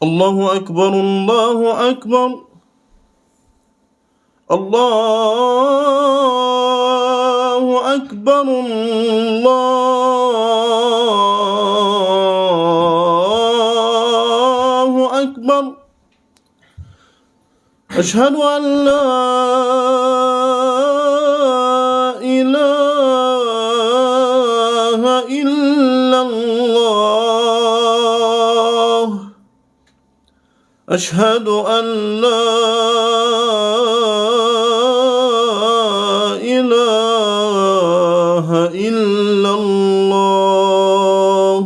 الله أكبر الله أكبر الله أكبر الله أكبر أشهد أن لا إله إلا الله أشهد أن لا إله إلا الله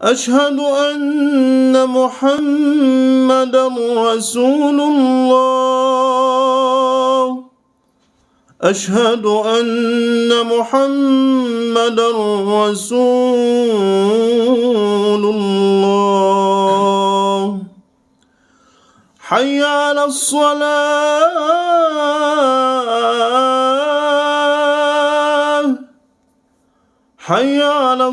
أشهد أن محمدا رسول الله أشهد أن محمدا رسول الله حي على الصلاة حي على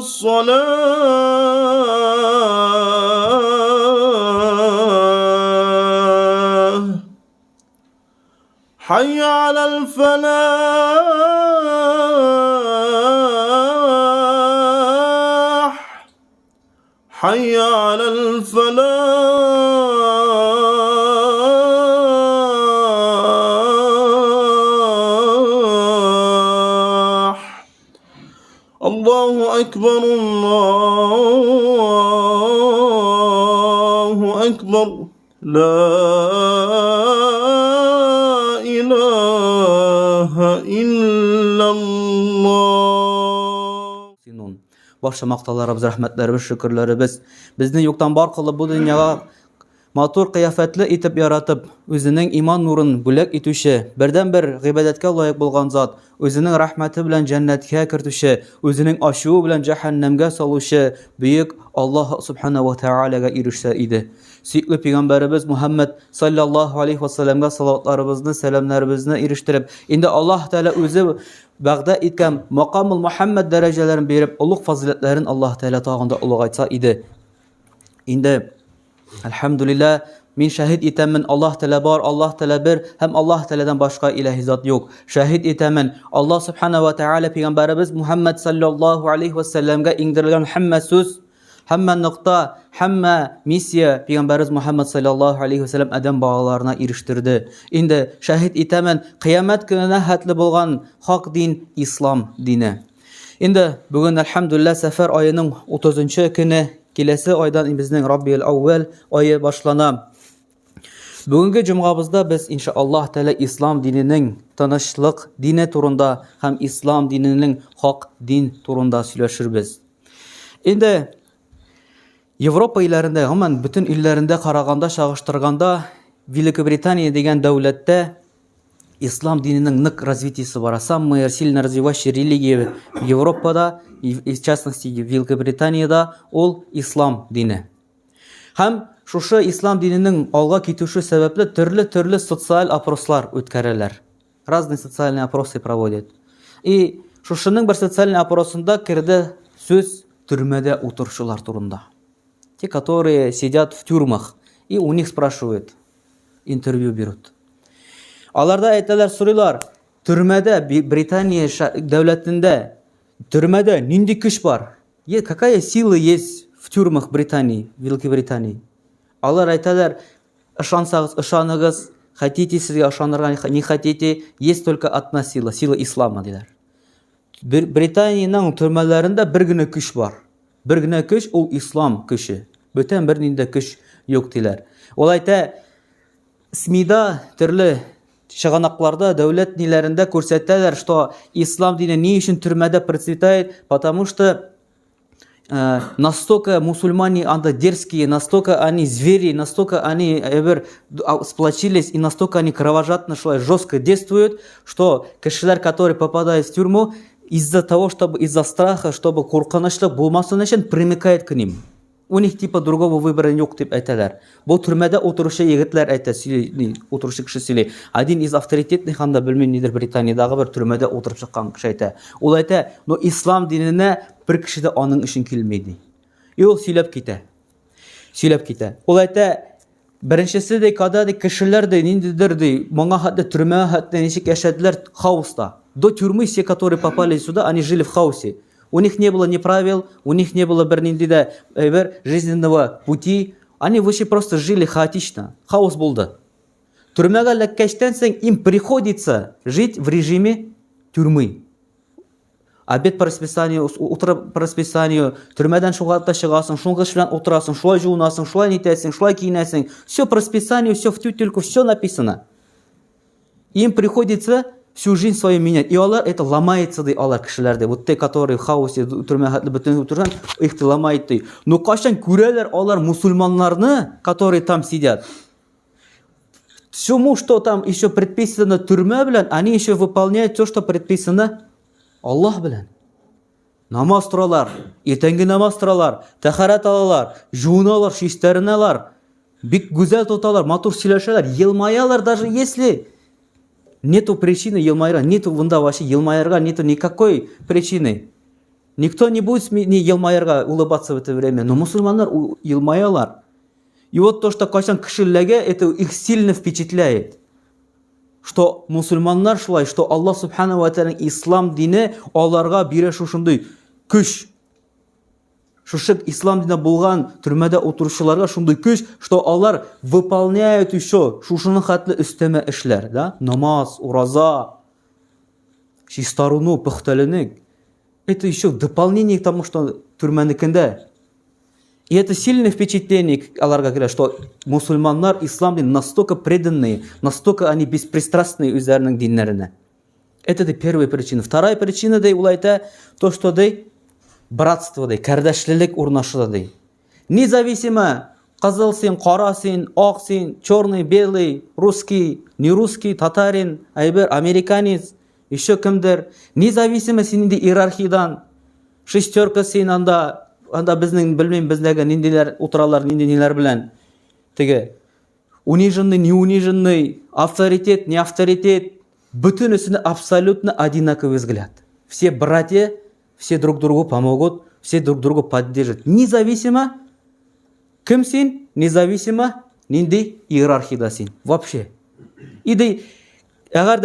الصلاة حي على الفلاح حي على الفلاح الله أكبر الله أكبر لا إله إلا الله. Barcha maqtalarımız, rahmetlerimiz, şükürlerimiz bizni yoktan bar kılıp bu dünyaya matur kıyafetli itip yaratıp özünün iman nurun bülek itüşü, birden bir gıybedetke layık bulgan zat, özünün rahmeti bilen cennetke kirtüşü, özünün aşığı bilen cehennemge saluşu, büyük Allah subhanahu wa ta'ala'ga irişse idi. Süykli Peygamberimiz Muhammed sallallahu aleyhi ve sellem'e salavatlarımızını, selamlarımızını iriştirip, indi Allah Teala özü bağda etken makamul Muhammed derecelerini berip, uluk faziletlerin Allah Teala tağında uluk aytsa idi. İndi elhamdülillah min şahid itemin Allah Teala bar, Allah Teala bir, hem Allah Teala'dan başka ilahi zat yok. Şahid itemin Allah subhanahu wa ta'ala Peygamberimiz Muhammed sallallahu aleyhi ve sellem'e indirilen hemme söz, hemme nokta, hemme misya Peygamberimiz Muhammed sallallahu aleyhi ve sellem adam bağlarına iriştirdi. İndi şahid itemin kıyamet gününe hatli bulgan hak din İslam dini. İndi bugün elhamdülillah sefer ayının 30. günü kelesi aydan bizning Rabbiyul Avval ayı başlana. Bugünkü cumamızda biz inşallah Teala İslam dininin tanışlık dini turunda hem İslam dininin hak din turunda söyleşirbiz. Endi Avrupa illerinde hemen bütün illerinde karaganda şağıştırganda Büyük Britanya degen devlette İslam dininin нык развитиесі бар. Самые сильно развивающие религии в Европада, и в частности в Великобританияда ол İslam dini. Hem şuшы İslam dininin alga кетуші себепле türlü социаль опрослар өткәрәләр. Разные социальные опросы проводят. И шушының бір социальный опросында кірді сөз түрмеде отырушылар турында. Те, которые сидят в тюрьмах, и у них спрашивают, интервью берут. Аларда әйтәләр сұрыйлар, түрмәдә, Британия дәүләтендә, түрмәдә нинди көч бар? Какая сила есть в тюрьмах Британии, Великобритании? Алар әйтәләр, ышансагыз, ышаныгыз, хотите сезгә ышанырга, не хотите, есть только одна сила, сила ислама диләр. Британияның төрмәләрендә бер генә көч бар. Бер генә көч ул ислам көче. Бүтән бер нинди көч юк диләр. Ул әйтә, СМИда төрле шығанакларда, дәүләт ниләрендә күрсәтәләр, что ислам дине ни өчен төрмәдә процветает, потому что настолько мусульмане анда дерзкие, настолько они звери, настолько они сплочились и настолько они кровожадно, жестко действуют, что кешеләр, которые попадают в тюрьму, из-за того, чтобы из-за страха, чтобы куркынычлык булмасын өчен примыкает к ним. У них типа другого выбора yok дип әйтәләр. Бу төрмәдә утыручы егетләр әйтә, утыручы кеше сөйли. Один из авторитетных анда белмим нидер Британиядагы бер төрмәдә утырып чыккан кеше әйтә. Ул әйтә, но ислам диненә бер кеше дә аның өчен килмәде. И ул сөйләп китә. сөйләп китә. Ул әйтә, беренчесе дә када кешеләр дә ниндидер ди, моңа хәтта төрмә хәтта ничек яшәделәр хаоста. До тюрьмы все, которые попали сюда, они жили в хаосе. У них не было ни правил, у них не было берниндидә жизненного пути. Они вообще просто жили хаотично. Хаос булды. Төрмәгә эләккәчтән соң им приходится жить в режиме тюрьмы. Обед по расписанию, утро по расписанию, төрмәдән шуга да чыгасың, шуңгы эш белән утырасың, шулай жуынасың, шулай нитәсең, шулай киенәсең. Все по расписанию, все в тютельку, все написано. Им приходится всю жизнь свою менять. И алар это ломается, ди алар кешеләрдә. Вот те, которые в хаосе төрмә хәтле бөтен утырган, их ты ломает ди. Но кашан күрәләр алар мусульманнарны, которые там сидят. Всему, что там еще предписано төрмә белән, они еще выполняют то, что предписано Аллах белән. Намаз торалар, иртәнге намаз торалар, тәһарәт алалар, жуыналар, чистәрен алалар, бик гүзәл тоталар, матур сөйләшәләр, елмаялар, даже если нету причины елмайра, нету вунда вообще елмайырга, нету никакой причины. Никто не будет не елмайырга улыбаться в это время, но мусульманнар елмаялар. И вот то, что кайсан кешеләргә, это их сильно впечатляет. Что мусульманнар шулай, что Аллах Субхану ва Тааля ислам дине аларга бирә шушындый көч. Шушы ислам дине булган төрмәдә утыручыларга шундый көч, что алар выполняют еще шушының хәтле өстәмә эшләр, да? Намаз, ураза, чистаруну, пөхтәленек. Это еще дополнение к тому, что төрмәнекендә. И это сильное впечатление, аларга килә, что мусульманнар ислам дин настолько преданные, настолько они беспристрастные үзләренең диннәренә. Это первая причина. Вторая причина ул әйтә, то, что братство, кардәшлелек урнаша. Независимо, кызыл син, кара син, ак син, черный, белый, русский, не русский, татарин, американец, еще кемдер. Независимо сининде иерархиядан, шестерка син анда безнең белмим бездәге ниндиләр утыралар, ниндиләр белән. Теге униженный, не униженный, авторитет, не авторитет, бөтенесенә абсолютно одинаковый взгляд. Все братья, все друг другу помогут, все друг другу поддержат. Независимо кем син, независимо нинди иерархияда син. Вообще. И агар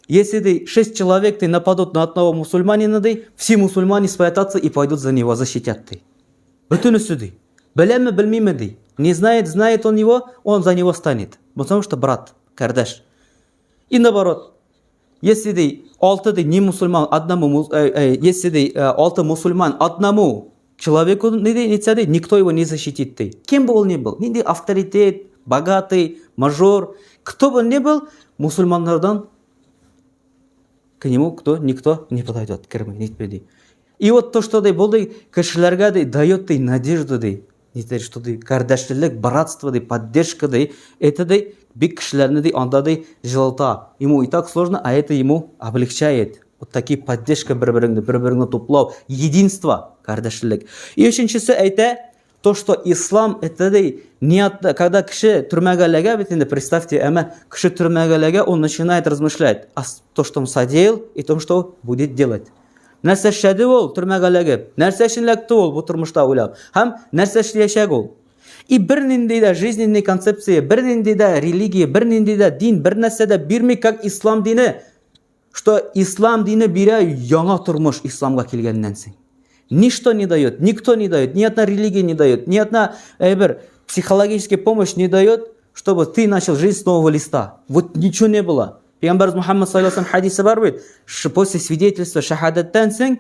если 6 человек нападут на одного мусульманина, все мусульмане спрятатся и пойдут за него, защитят. Бөтенесе беләме, белмиме, не знает он его, он за него станет. Потому что брат, кардаш. И наоборот, если 6 не мусульман одному, если 6 мусульман одному человеку, никто его не защитит. Кем бы он ни был, авторитет, богатый, мажор, кто бы ни был, мусульманlardan к нему никто не подойдет. И вот то, что кешеләргә дает надежду, что кардәшлелек, братство, поддержка, это бик кешеләрне анда җылыта. Ему и так сложно, а это ему облегчает. Вот такие поддержка бер-береңне туплау, единство, кардәшлелек. И өченчесе әйтә, то, что ислам это когда кеше төрмәгә эләгә, представьте, кеше төрмәгә эләгә, он начинает размышлять о том, что он содеял, и том, что будет делать. Нәрсә эшләде ул төрмәгә эләгеп, нәрсә өчен эләкте ул бу тормышта уйлап, һәм нәрсә эшләячәк ул. И бернинди дә жизненная концепция, бернинди дә религия, бернинди дә дин, бернәрсә дә бирми, как ислам дине, что ислам дине бирә яңа тормыш исламга килгәннән соң. Ничто не дает, никто не дает, ни одна религия не дает, ни одна психологическая помощь не дает, чтобы ты начал жизнь с нового листа. Вот ничего не было. Пейгамбар Мухаммад саллаллаху алейхи хадисе бар бит, после свидетельства шахадаттан соң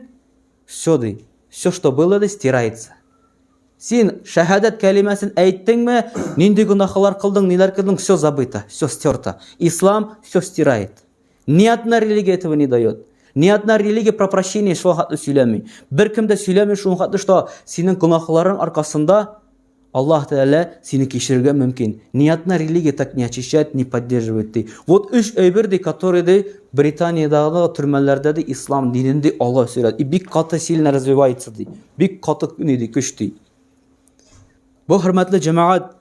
все, что было, стирается. Син шахадат калимасын әйттеңме, нинди гунахлар кылдың, ниләр кылдың, все забыто, все стерто. Ислам все стирает. Ни одна религия этого не дает. Ни одна религия про прощение шул хәтле сөйләми. Беркем дә сөйләми шул хәтле, что синең гунахларың аркасында Аллах Тәала сине кешерергә мөмкин. Ни одна религия так не очищает, не поддерживает. Вот үч әйбер которые Британиядагы төрмәләрдә ислам динен Аллах сөйләде. И бик каты сильно развивается. Бик каты көч. Бу хөрмәтле җәмәгать,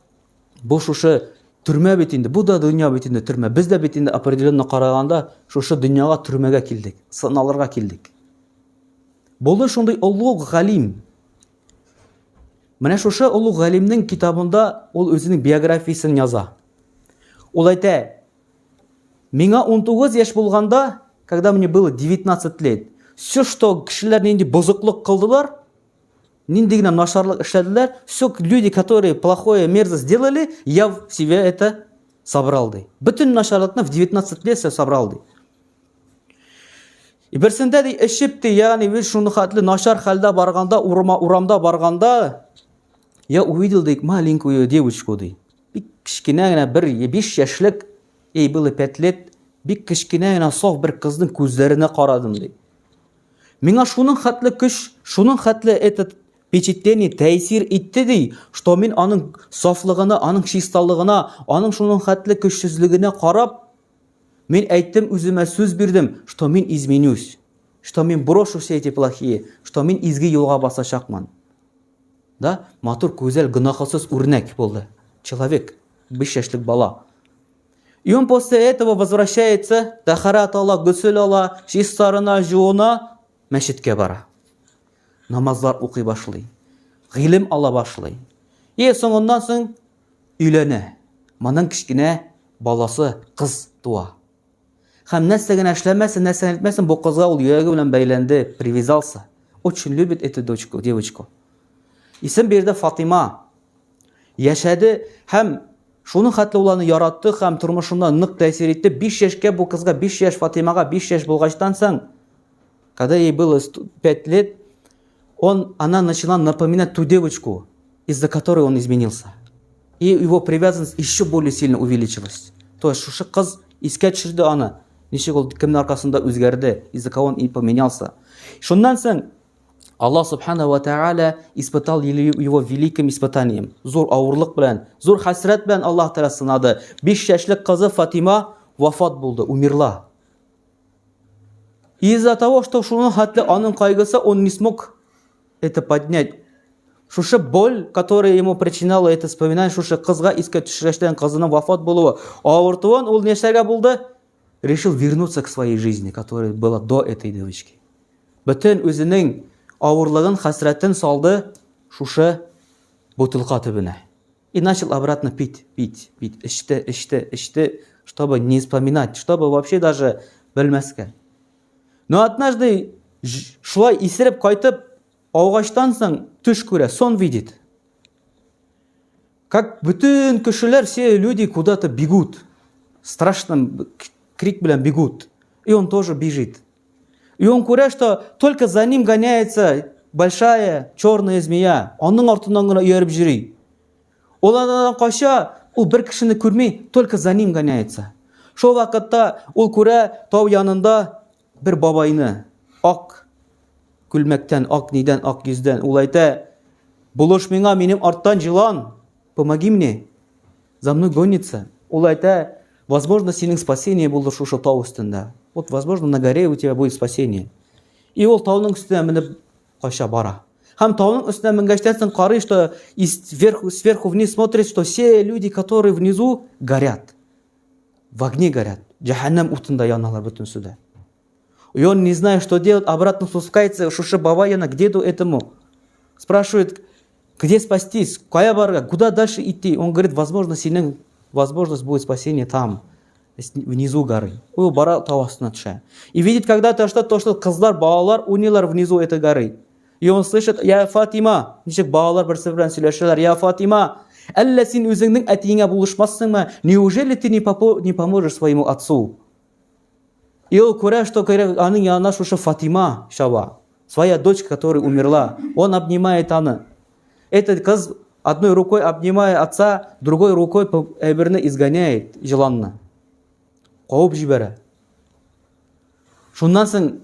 бу шушы төрмә бит инде, бу да дөнья бит инде төрмә. Без дә бит инде определенно караганда шушы дөньяга төрмәгә килдек, сыналарга килдек. Булды шундый улуг галим. Менә шушы улуг галимнең китабында ул үзенең биографиясын яза. Ул әйтә: "Миңа 19 яшь булганда, когда мне было 19 лет, все, что кешеләр нинди бозыклык кылдылар, нинди генә нашарлык эшләделәр, все люди, которые плохое, мерзость сделали, я в себе это собрал", ди. Бөтен нашарлыкны в 19 лет собрал, ди. И берсендә ди эшеп ди, ягъни без шуны хәтле нашар хәлдә барганда, урамда барганда, я увидел ди маленькую девочку, ди. Бик кичкенә генә бер 5 яшьлек, ей было 5 лет, бик кичкенә генә саф бер кызның күзләренә карадым, ди. Миңа шуның хәтле көч, шуның хәтле этот впечатление тәэсир итте, ди, что мин аның сафлыгына, аның чисталыгына, аның шуның хәтле көчсезлегенә карап, мин әйттем, үземә сүз бирдем, что мин изменюсь, что мин брошу все эти плохие, что мин изге юлга басачакман. Да, матур, күзәл, гынахсыз үрнәк булды. Человек, 5 яшьлек бала. И он после этого возвращается, тахарат ала, гусул ала, чистарына, жуына, мәчеткә бара. Намазлар укый башлый. Гыйлем ала башлый. И соңыннан соң өйләнә. Моның кичкенә баласы кыз туа. Һәм нәрсә генә эшләмәсен, нәрсә әйтмәсен, бу кызга ул йөрәге белән бәйләнде, привязался. Очень любит эту девочку. Исем бирде Фатима. Яшәде һәм шуның хәтле уланы яратты һәм тормышына нык тәэсир итте. 5 яшькә бу кызга, 5 яшь Фатимага 5 яшь булгачтан соң, когда ей было 5 лет, она начала напоминать ту девочку, из-за которой он изменился. И его привязанность еще более сильно увеличилась. То есть шушы кыз искә төшерде аны. Ничек ул кемнең аркасында үзгәрде, из-за кого он и поменялся. Шуннан соң Аллах Субхану ва Тааля испытал его великим испытанием. Зур авырлык белән, зур хәсрәт белән Аллах Тааля сынады. 5 яшьлек кызы Фатима вафат булды, умерла. Из-за того, что шуның хәтле аның кайгысы, он не смог это поднять. Шушы боль, которая ему причиняла это вспоминание, шушы кызга искә төшерәштән кызының вафат булуы, авыртуын ул нәрсәгә булды? Решил вернуться к своей жизни, которая была до этой девочки. Бөтен үзенең авырлыгын, хәсрәтен салды шушы бутылка төбенә. И начал обратно пить. Эчте, чтобы не вспоминать, чтобы вообще даже белмәскә. Но однажды шулай исереп кайтып, аугачтан соң төш күрә, сон видит. Как bütün кешеләр, все люди куда-то бегут. Страшным крик белән бегут. И он тоже бежит. И он күрә, что только за ним гоняется большая черная змея. Аның артыннан гына ияреп йөри. Ул анадан кача, ул бер кешене күрмей, только за ним гоняется. Шул вакытта ул күрә тау янында бер бабайны, ак күлмәктән, ак нидән, ак йөздән. Ул әйтә: "Булыш миңа, минем арттан җылан, помоги мне, за мной гонится". Ул әйтә: "Возможно, синең спасение булды шушы тау өстендә. Вот, возможно, на горе у тебя будет спасение". И ул тауның өстенә менеп кача бара. Һәм тауның өстенә менгәчтән соң карый, что сверху вниз смотрит, что все люди, которые внизу, горят. В огне горят. Джаханнам утында яналар бөтен суда. И он, не зная, что делать, обратно спускается, шушы бабаяна к деду этому. Спрашивает, где спастись, кая барга, куда дальше идти. Он говорит, возможно, сильная возможность будет спасение там, внизу горы. Ул бара тау астына төшә. И видит когда-то, что кызлар, балалар уйныйлар внизу этой горы. И он слышит: "Я Фатима", ничек балалар берсе белән сөйләшәләр: "Я Фатима, әллә син үзеңнең әтиеңә булышмассыңмы? Неужели ты не поможешь своему отцу?" И он күрә, что аның янына шушы Фатима шаба, своя дочка, которая умерла. Он обнимает аны. Этот кыз одной рукой обнимая отца, другой рукой әйберне изгоняет желанно. Куып җибәрә. Шуннан соң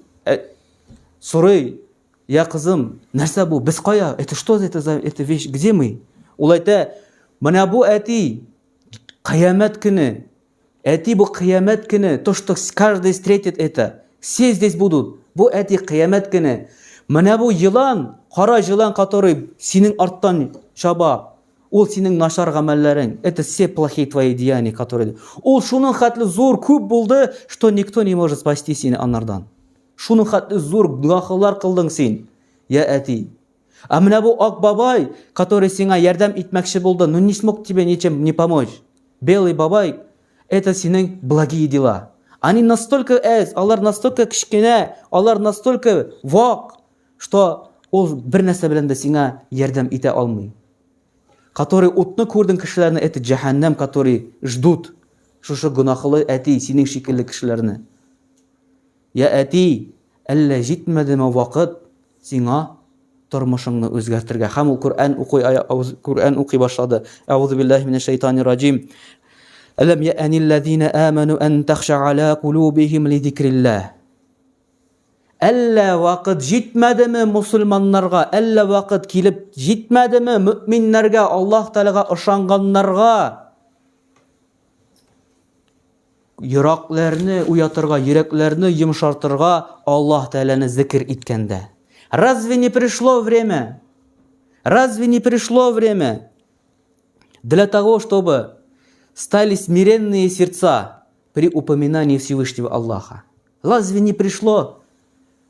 сорый: "Я кызым, нәрсә бу? Без кая? Это что это вещь? Где мы?" Ул әйтә: "Менә бу әти кыямәт көне. Әти бу кыямәт көне, то что каждый встретит это. Все здесь будут. Бу әти кыямәт көне. Менә бу йылан, кара йылан, который синең арттан шаба. Ул синең нашар гамәлләрең. Это все плохие твои деяния, которые... Ул шуның хәтле зур күп булды, что никто не может спасти сине анардан. Шуның хәтле зур гынахлар кылдың син, я әти. А менә бу ак бабай, который сиңа ярдәм итмәкче булды, ну не смог тебе ничем не помочь. Белый бабай, это синең благие дела. Они настолько алар настолько кичкенә, алар настолько вак, что ул бер нәрсә белән дә сиңа ярдәм итә алмый. Который утны күрдең кешеләрне, это джаханнам, который ждут. Шушы гунахлы әти синең шикелле кешеләрне. Я әти, әллә җитмәдеме вакыт сиңа тормышыңны үзгәртергә? Һәм ул Куръан укый башлады. Аузу биллаһи минәш шайтанир раҗим. Алам я'аниллазина аману ан тахша ала кулубихим ли зикриллах. Әллә вакыт җитмәдеме мусульманнарга? Әллә вакыт килеп җитмәдеме мөэминнәргә, Аллаһ Тәгаләгә ышанганнарга? Йөрәкләрне уятырга, йөрәкләрне йомшартырга Аллаһ Тәгаләне зикр иткәндә. Разве не пришло время? Разве не пришло время для того, чтобы стали смиренные сердца при упоминании Всевышнего Аллаха? Разве не пришло?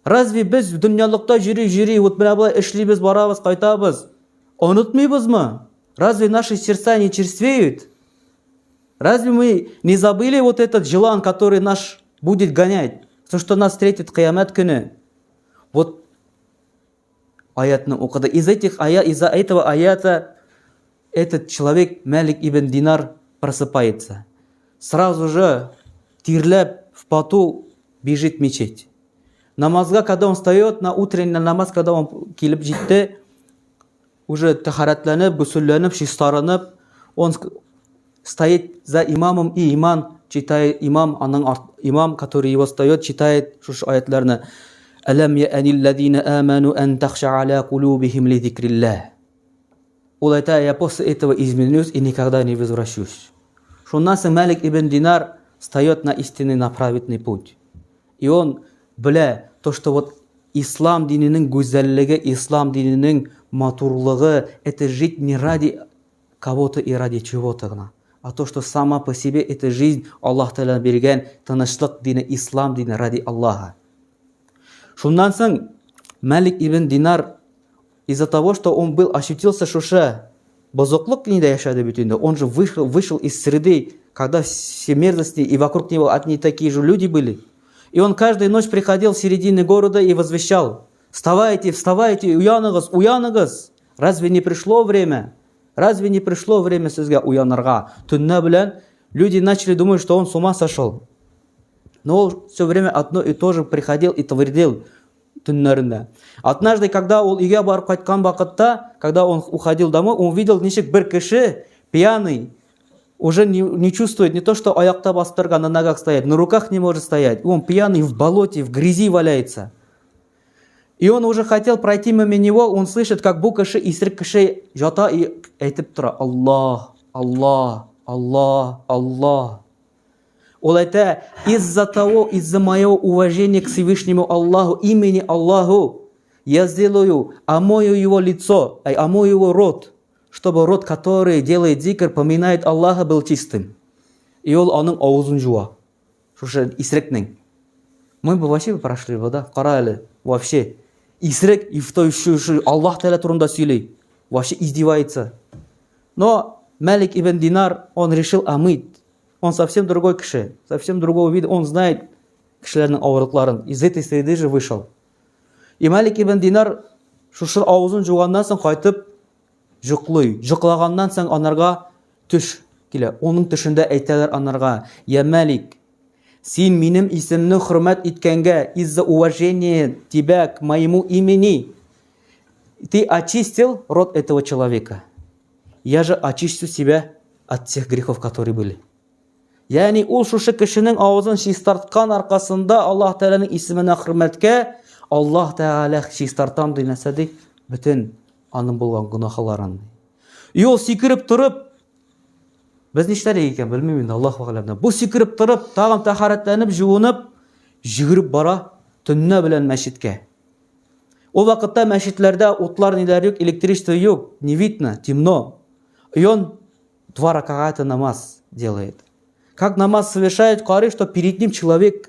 Разве без в дөньялыкта жюри, вот менә булай эшлибез, барабыз, кайтабыз, онытмыйбызмы? Разве наши сердца не черствеют? Разве мы не забыли вот этот желан, который нас будет гонять? То, что нас встретит киямат көне? Вот аятны укыды. Из-за этого аята этот человек, Малик ибн Динар, просыпается. Сразу же, тирлеп в поту, бежит в мечеть. Намазга, когда он встает, на утренний намаз, когда он килеп җитте, уже тахаратланып, гусулланып, чистарынып, он стоит за имамом, и имам читает, имам, который его встает, читает шуш аятларны. Алам я'аниллазина аману ан тахша аля кулубихим ли зикриллах. Ул әйтә, я после этого изменюсь и никогда не возвращусь. Шуннан соң Малик ибн Динар встает на истинный, на праведный путь. И он белә, то, что вот ислам дининең гүзәллеге, ислам дининең матурлыгы, это жить не ради кого-то и ради чего-то гына, а то, что сама по себе эта жизнь Аллаһ Тәгалә биргән тынычлык дине, ислам дине ради Аллаха. Шуннан соң Малик ибн Динар, из-за того, что он ощутился шуша бозоклык не яшәде бит, он же вышел из среды, когда все мерзости и вокруг него одни такие же люди были. И он каждую ночь приходил в середине города и возвещал: вставайте, вставайте, уяныгыз, уяныгыз. Разве не пришло время? Разве не пришло время сезгә уянырга? Төннә белән люди начали думать, что он с ума сошел. Но он все время одно и то же приходил и твердил төннәрендә. Однажды, когда он өйгә барып кайткан вакытта, когда он уходил домой, он видел, ничек бер кеше пьяный, уже не чувствует не то, что аякта бастырга, на ногах стоять, на руках не может стоять. Он пьяный, в болоте, в грязи валяется. И он уже хотел пройти мимо него, он слышит, как бу кеше исерек кеше жата и әйтеп тора: Аллах, Аллах, Аллах, Аллах. Он это из-за моего уважения к Всевышнему Аллаху, имени Аллаху, я сделаю, омою его лицо, омою его рот, чтобы рот, который делает зикр, поминает Аллаха, был чистым. И он аның аузын жуа. Шушы исрекнең. Мы бы вообще прошли бы, да? Карали. Вообще. Исрек и в той Аллах Тәгалә турында сөйлей. Вообще издевается. Но Малик ибн Динар, он решил омыть. Он совсем другой кеше, совсем другого вида. Он знает кешеләрнең авырлыкларын. Из этой среды же вышел. И Малик ибн Динар шушы авызын жуганнан соң кайтып жуклый. Жуклаганнан соң анарга төш килә. Оның төшендә әйтәләр анарга: Я Малик, син минем исемне хөрмәт иткәнгә, из-за уважения тебя к моему имени, ты очистил род этого человека. Я же очистю себя от всех грехов, которые были. Яни ул шушы кешенең авызын чистарткан аркасында Аллаһ Тәгаләнең исеменә хөрмәткә Аллаһ Тәгалә чистартам динәсә ди бөтен аның булган гунахларын. И ул сикереп торып, без нишләргә икән белмим инде, Аллаһ вәгъләм. Бу сикереп торып, тагын тахаратланып, жуынып, йөгереп бара төннә белән мәчеткә. Ул вакытта мәчетләрдә утлар ниләр юк, электричество юк, не видно, темно. И он 2 раката намаз делает. Как намаз совершает, карый, что перед ним человек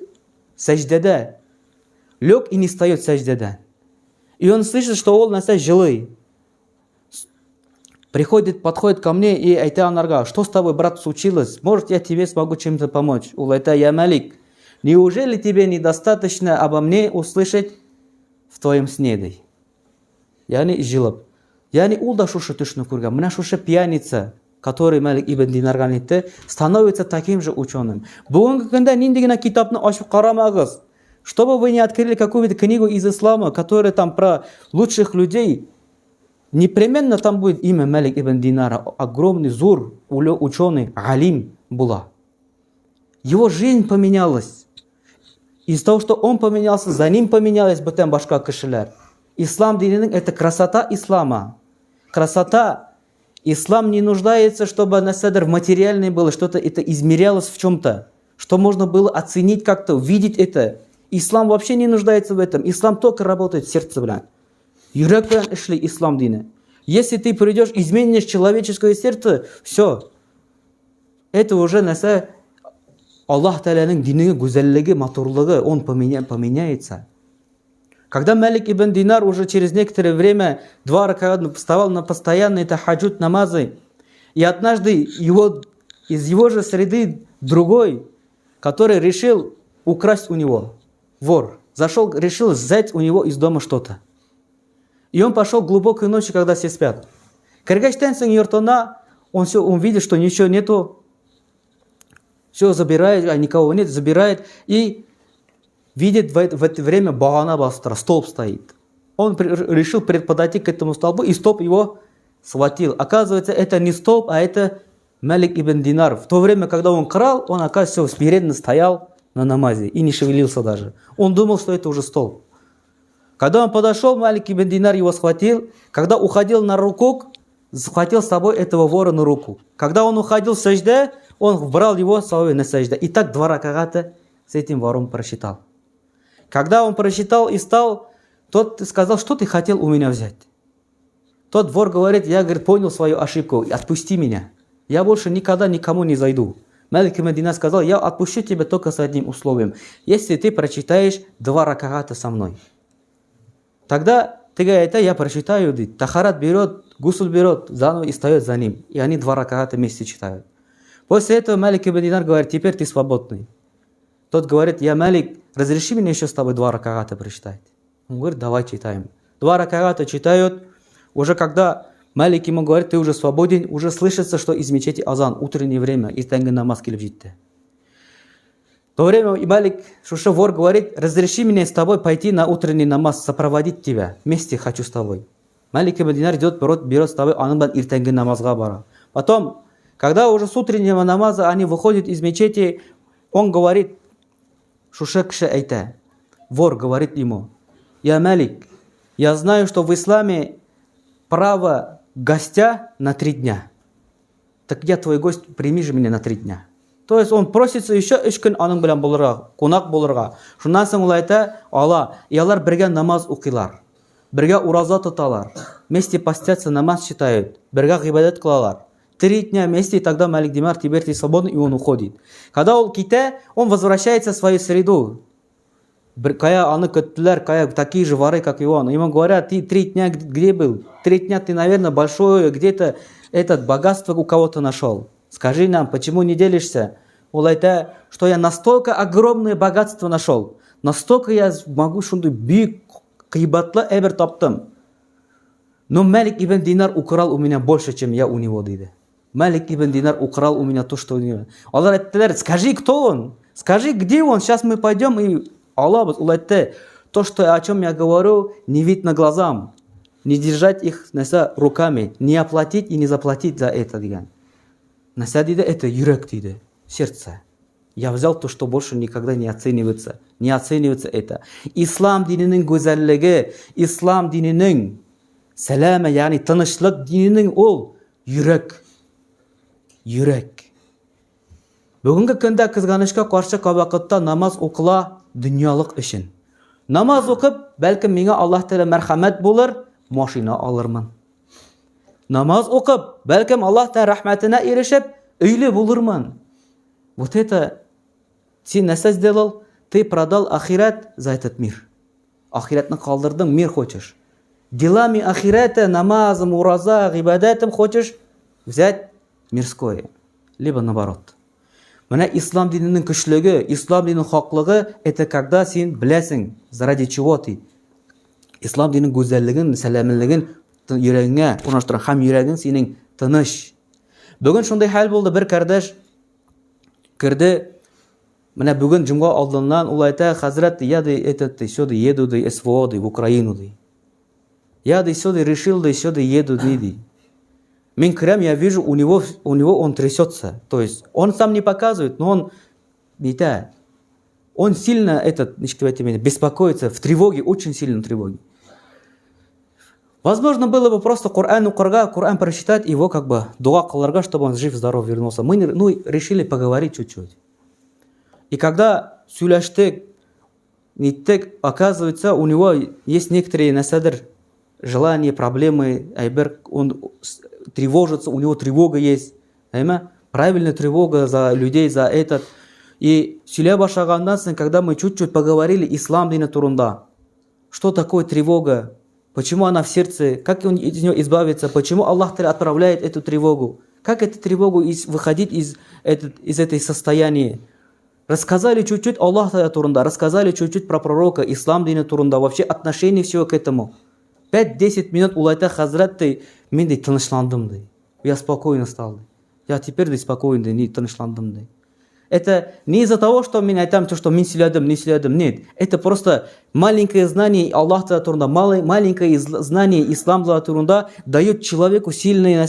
саждеда. Лег и не встает саждеда. И он слышит, что ол нәрсе жилый. Подходит ко мне и айта анарга, что с тобой, брат, случилось? Может, я тебе смогу чем-то помочь? Ол айта, я Малик, неужели тебе недостаточно обо мне услышать в твоем сне? Яни жилып. Яни ул да шушы түшні көрген. Мына шушы пьяница, который Малик ибн Динарга айтты, становится таким же ученым. Бүгінгі күнде ниндигина китапны ашып карамагыз. Чтобы вы не открыли какую-то книгу из ислама, которая там про лучших людей, непременно там будет имя Малик ибн Динара, огромный зур, ученый, алим была. Его жизнь поменялась. Из-за того, что он поменялся, за ним поменялась бітен башка кішілер. Ислам динінің это красота ислама. Красота. Ислам не нуждается, чтобы наседр материальное было, что-то это измерялось в чем-то, что можно было оценить как-то, увидеть это. Ислам вообще не нуждается в этом. Ислам только работает в сердце, блядь. Юрек белән эшли ислам дины. Если ты придешь, изменишь человеческое сердце, все. Это уже наса Аллах Та'аляның динінің гүзәллігі, матурлығы, он поменяется. Когда Малик ибн Динар уже через некоторое время 2 раката вставал на постоянные тахаджуд намазы, и однажды из его же среды другой, который решил украсть у него, вор, решил взять у него из дома что-то. И он пошел глубокой ночью, когда все спят. Кыргачтан соң йортона, он видит, что ничего нету, все забирает, а никого нет, забирает, и видит в это время багана бастра, столб стоит. Он решил подойти к этому столбу, и столб его схватил. Оказывается, это не столб, а это Малик ибн Динар. В то время, когда он крал, он, оказывается, смиренно стоял на намазе и не шевелился даже. Он думал, что это уже столб. Когда он подошел, Малик ибн Динар его схватил. Когда уходил на рукук, схватил с собой этого вора на руку. Когда он уходил в сажда, он брал его с собой на сажда. И так 2 раката с этим вором просчитал. Когда он просчитал и стал, тот сказал, что ты хотел у меня взять? Тот вор говорит, я, понял свою ошибку, отпусти меня. Я больше никогда никому не зайду. Малик ибн Динар сказал, я отпущу тебя только с одним условием. Если ты прочитаешь 2 раката со мной. Тогда ты говоришь, я прочитаю, тахарат берет, гусуль берет, заново и встает за ним. И они 2 раката вместе читают. После этого Малик ибн Динар говорит, теперь ты свободный. Тот говорит, я Малик, разреши мне еще с тобой 2 раката прочитать. Он говорит, давай читаем. 2 раката читают. Уже когда Малик ему говорит, ты уже свободен, уже слышится, что из мечети азан, утреннее время, и тенге намаз келіп жетті. В то время и Малик, шуша вор говорит, разреши мне с тобой пойти на утренний намаз, сопроводить тебя. Вместе хочу с тобой. Малик ибн Динар берет с тобой, анын бен иртенге намазға бара. Потом, когда уже с утреннего намаза они выходят из мечети, он говорит, шуша кіші айта, вор говорит ему, я Малик, я знаю, что в исламе право гостя на 3 дня. Так я твой гость, прими же меня на 3 дня. То есть он просится еще 3 күн аның белән булырга, кунак булырга. Шуннан соң ул айта, ала, ялар бергә намаз укыйлар. Бергә ураза тоталар. Вместе постятся, намаз читают. Бергә гыйбадат кылалар. 3 дня вместе, и тогда Малик Динар, теперь ты свободен, и он уходит. Когда он китә, он возвращается в свою среду. Кая аны көттеләр, кая такие же воры, как и он. Ему говорят, ты 3 дня где был? 3 дня ты, наверное, большое где-то этот богатство у кого-то нашел. Скажи нам, почему не делишься? Он говорит, что я настолько огромное богатство нашел. Настолько я могу шундай бик кыйбатлы эбер таптым. Но Малик ибн Динар украл у меня больше, чем я у него, дейді. Малик ибн Динар украл у меня то, что у него. Аллах айтты, скажи, кто он? Скажи, где он? Сейчас мы пойдем и Аллах, то, что, о чем я говорю, не видно глазам. Не держать их руками, не оплатить и не заплатить за это. Наса дейді, это юрек, дейді, сердце. Я взял то, что больше никогда не оценивается. Не оценивается это. Ислам динінің гүзәллігі, ислам динінің сәләмі, яғни тынышлық динінің ол юрек. Юрек. Бүгінгі күнде қызғанышқа қаршы вақытта намаз оқыла дүниялық үшін. Намаз оқып, бәлкім меңа Аллах Тәала мәрхәмәт болыр, машина алырмын. Намаз оқып, бәлкім Аллах Тәала рахмәтіне ерішіп, өйлі болырмын. Вот это ты нәрсе сделал, ты продал ахират за этот мир. Ахиратны қалдырдың, мир хочешь. делами ахирета, намазом, ураза, гибадатом хочешь взять мирское. Либо наоборот. Менә ислам динінің көчлеге, ислам динінің хаклыгы, это когда син беләсең, заради чего ты. Ислам динінің гүзәллеген, сәламлеген йөрәгеңә урнаштыра һәм йөрәгең синең тыныч. Бүген шундай хәл булды, бер кардәш кирде. Менә бүген җомга алдыннан ул әйтә, хәзрәт, я сюда еду СВО в Украину. Я сюда решил, сюда еду. Мен крем, я вижу, у него он трясется. То есть он сам не показывает, но он сильно беспокоится, в тревоге, очень сильно в тревоге. Возможно, было бы просто Коран прочитать, его как бы дуа кыларга, чтобы он жив-здоров вернулся. Мы решили поговорить чуть-чуть. И когда сөйләштек, оказывается, у него есть некоторые желания, проблемы, он тревожится, у него тревога есть. Правильная тревога за людей, за этот. И сөйләп башлагандан соң, когда мы чуть-чуть поговорили ислам дины турында, что такое тревога, почему она в сердце, как он из нее избавиться, почему Аллах отправляет эту тревогу, как эту тревогу выходить из этой состояния. Рассказали чуть-чуть Аллаха турында, рассказали чуть-чуть про пророка, ислам дины турында, вообще отношение всего к этому. 5-10 минут улайта хазрат, мен тынычландым. Я спокойно стал. Я теперь спокойно, тынычландым. Это не из-за того, что мен айтам, что мен сөйләдем, нет. Это просто маленькое знание Аллаха турында, маленькое знание ислам турында дает человеку сильное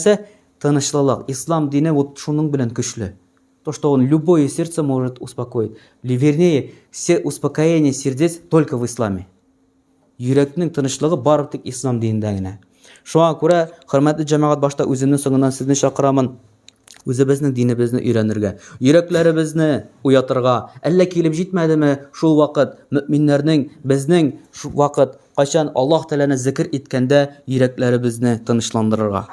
тынычлык. Ислам дины вот шуның белән көчле. То, что он любое сердце может успокоить. Вернее, все успокоение сердец только в исламе. Йөрәкнең тынычлыгы бары тик ислам динендә генә. Шуңа күрә, хөрмәтле җәмәгать, башта үземнең соңыннан сезне чакырамын. Үзебезнең динебезне өйрәнергә, йөрәкләребезне уятырга. Әллә килеп җитмәдеме шул вакыт мөэминнәрнең, безнең вакыт кайчан Аллаһ Тәгаләне зикр иткәндә йөрәкләребезне тынычландырырга.